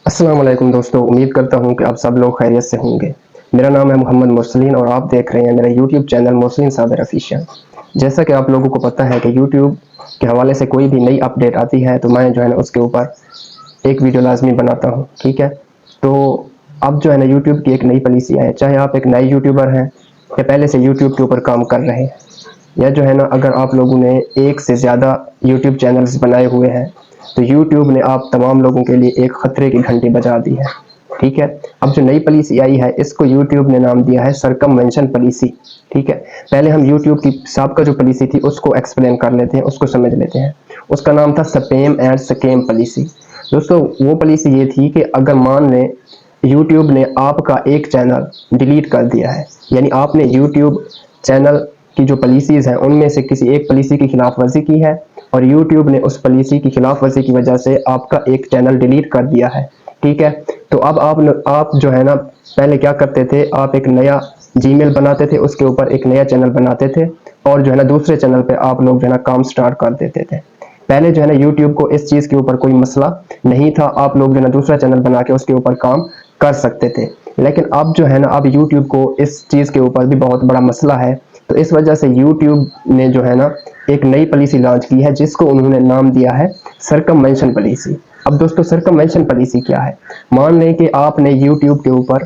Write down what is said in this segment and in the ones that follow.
السلام علیکم دوستو، امید کرتا ہوں کہ آپ سب لوگ خیریت سے ہوں گے۔ میرا نام ہے محمد مرسلین اور آپ دیکھ رہے ہیں میرا یوٹیوب چینل مرسلین صابر آفیشیل۔ جیسا کہ آپ لوگوں کو پتہ ہے کہ یوٹیوب کے حوالے سے کوئی بھی نئی اپڈیٹ آتی ہے تو میں اس کے اوپر ایک ویڈیو لازمی بناتا ہوں، ٹھیک ہے۔ تو اب یوٹیوب کی ایک نئی پالیسی ہے، چاہے آپ ایک نئے یوٹیوبر ہیں یا پہلے سے یوٹیوب کے اوپر کام کر رہے ہیں، یا اگر آپ لوگوں نے ایک سے زیادہ یوٹیوب چینلز بنائے ہوئے ہیں تو یوٹیوب نے آپ تمام لوگوں کے لیے ایک خطرے کی گھنٹی بجا دی ہے، ٹھیک ہے۔ اب جو نئی پالیسی آئی ہے اس کو یوٹیوب نے نام دیا ہے سرکمونشن پالیسی، ٹھیک ہے۔ پہلے ہم یوٹیوب کی سابقہ جو پالیسی تھی اس کو ایکسپلین کر لیتے ہیں، اس کو سمجھ لیتے ہیں۔ اس کا نام تھا سپیم اینڈ سکیم پالیسی۔ دوستو وہ پالیسی یہ تھی کہ اگر مان لیں یوٹیوب نے آپ کا ایک چینل ڈیلیٹ کر دیا ہے، یعنی آپ نے یوٹیوب چینل کی جو پالیسیز ہیں ان میں سے کسی ایک پالیسی کی خلاف ورزی کی ہے اور یوٹیوب نے اس پالیسی کی خلاف ورزی کی وجہ سے آپ کا ایک چینل ڈیلیٹ کر دیا ہے، ٹھیک ہے۔ تو اب آپ پہلے کیا کرتے تھے، آپ ایک نیا جی میل بناتے تھے، اس کے اوپر ایک نیا چینل بناتے تھے اور دوسرے چینل پہ آپ لوگ کام سٹارٹ کر دیتے تھے۔ پہلے یوٹیوب کو اس چیز کے اوپر کوئی مسئلہ نہیں تھا، آپ لوگ دوسرا چینل بنا کے اس کے اوپر کام کر سکتے تھے، لیکن اب اب یوٹیوب کو اس چیز کے اوپر بھی بہت بڑا مسئلہ ہے۔ تو اس وجہ سے یوٹیوب نے ایک نئی پالیسی لانچ کی ہے جس کو انہوں نے نام دیا ہے سرکمونشن پالیسی۔ اب دوستو سرکمونشن پالیسی کیا ہے؟ مان لیں کہ آپ نے یوٹیوب کے اوپر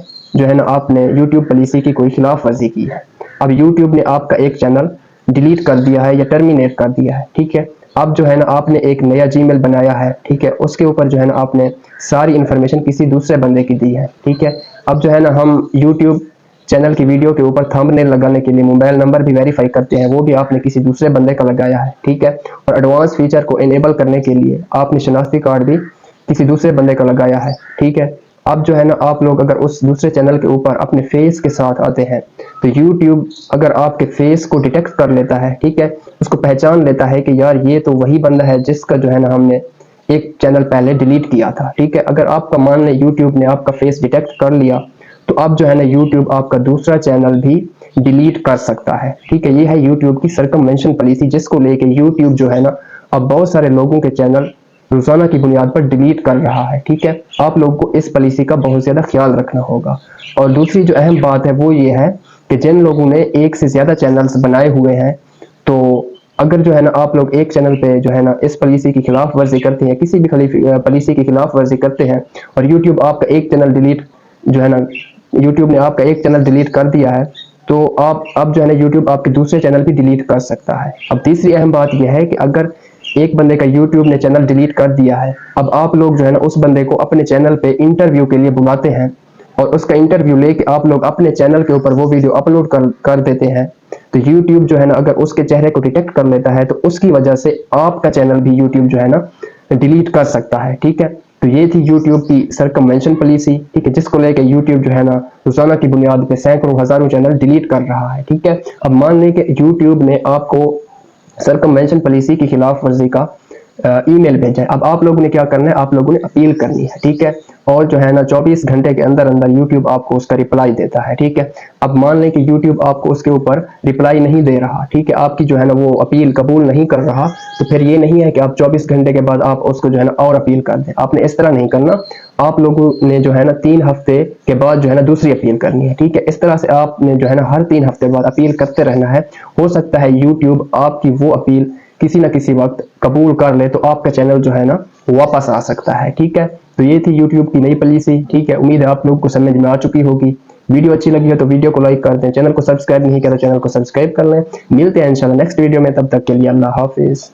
آپ نے یوٹیوب پالیسی کی کوئی خلاف ورزی کی ہے، اب یوٹیوب نے آپ کا ایک چینل ڈیلیٹ کر دیا ہے یا ٹرمینیٹ کر دیا ہے، ٹھیک ہے۔ اب آپ نے ایک نیا جی میل بنایا ہے، ٹھیک ہے، اس کے اوپر آپ نے ساری انفارمیشن کسی دوسرے بندے کی دی ہے، ٹھیک ہے۔ اب ہم یوٹیوب چینل کی ویڈیو کے اوپر تھمبنیل لگانے کے لیے موبائل نمبر بھی ویریفائی کرتے ہیں، وہ بھی آپ نے کسی دوسرے بندے کا لگایا ہے، ٹھیک ہے۔ اور ایڈوانس فیچر کو انیبل کرنے کے لیے آپ نے شناختی کارڈ بھی کسی دوسرے بندے کا لگایا ہے، ٹھیک ہے۔ اب آپ لوگ اگر اس دوسرے چینل کے اوپر اپنے فیس کے ساتھ آتے ہیں تو یوٹیوب اگر آپ کے فیس کو ڈیٹیکٹ کر لیتا ہے، ٹھیک ہے، اس کو پہچان لیتا ہے کہ یار یہ تو وہی بندہ ہے جس کا ہم نے ایک چینل پہلے ڈیلیٹ کیا تھا، ٹھیک ہے۔ اگر آپ کا مان لیں یوٹیوب نے آپ کا فیس ڈیٹیکٹ کر لیا تو اب یوٹیوب آپ کا دوسرا چینل بھی ڈیلیٹ کر سکتا ہے، ٹھیک ہے۔ یہ ہے یوٹیوب کی سرکمونشن پالیسی، جس کو لے کے یوٹیوب اب بہت سارے لوگوں کے چینل روزانہ کی بنیاد پر ڈیلیٹ کر رہا ہے، ٹھیک ہے۔ آپ لوگوں کو اس پالیسی کا بہت زیادہ خیال رکھنا ہوگا۔ اور دوسری جو اہم بات ہے وہ یہ ہے کہ جن لوگوں نے ایک سے زیادہ چینلز بنائے ہوئے ہیں تو اگر آپ لوگ ایک چینل پہ اس پالیسی کی خلاف ورزی کرتے ہیں، کسی بھی پالیسی کی خلاف ورزی کرتے ہیں اور یوٹیوب آپ کا ایک چینل ڈیلیٹ یوٹیوب نے آپ کا ایک چینل ڈیلیٹ کر دیا ہے تو اب یوٹیوب آپ کے دوسرے چینل بھی ڈیلیٹ کر سکتا ہے۔ اب تیسری اہم بات یہ ہے کہ اگر ایک بندے کا یوٹیوب نے چینل ڈیلیٹ کر دیا ہے، اب آپ لوگ اس بندے کو اپنے چینل پہ انٹرویو کے لیے بلاتے ہیں اور اس کا انٹرویو لے کے آپ لوگ اپنے چینل کے اوپر وہ ویڈیو اپلوڈ کر دیتے ہیں تو یوٹیوب اگر اس کے چہرے کو ڈیٹیکٹ کر لیتا ہے تو اس کی وجہ سے آپ کا چینل بھی یوٹیوب ڈیلیٹ کر سکتا ہے، ٹھیک ہے۔ تو یہ تھی یوٹیوب کی سرکمونشن پالیسی، ٹھیک ہے، جس کو لے کے یوٹیوب روزانہ کی بنیاد پہ سینکڑوں ہزاروں چینل ڈیلیٹ کر رہا ہے، ٹھیک ہے۔ اب مان لیں کہ یوٹیوب نے آپ کو سرکمونشن پالیسی کی خلاف ورزی کا ای میل بھیجا ہے، اب آپ لوگوں نے کیا کرنا ہے، آپ لوگوں نے اپیل کرنی ہے، ٹھیک ہے۔ اور 24 گھنٹے کے اندر یوٹیوب آپ کو اس کا رپلائی دیتا ہے، ٹھیک ہے۔ اب مان لیں کہ یوٹیوب آپ کو اس کے اوپر رپلائی نہیں دے رہا، ٹھیک ہے، آپ کی وہ اپیل قبول نہیں کر رہا، تو پھر یہ نہیں ہے کہ آپ 24 گھنٹے کے بعد آپ اس کو اور اپیل کر دیں، آپ نے اس طرح نہیں کرنا۔ آپ لوگوں نے 3 ہفتے کے بعد دوسری اپیل کرنی ہے، ٹھیک ہے۔ اس طرح سے آپ نے ہر 3 ہفتے بعد اپیل کرتے رہنا ہے۔ ہو سکتا ہے یوٹیوب آپ کی وہ اپیل کسی نہ کسی وقت قبول کر لے تو آپ کا چینل واپس آ سکتا ہے، ٹھیک ہے۔ تو یہ تھی یوٹیوب کی نئی پالیسی، ٹھیک ہے۔ امید ہے آپ لوگوں کو سمجھ میں آ چکی ہوگی۔ ویڈیو اچھی لگی ہے تو ویڈیو کو لائک کر دیں، چینل کو سبسکرائب نہیں کیا تو چینل کو سبسکرائب کر لیں۔ ملتے ہیں انشاءاللہ نیکسٹ ویڈیو میں، تب تک کے لیے اللہ حافظ۔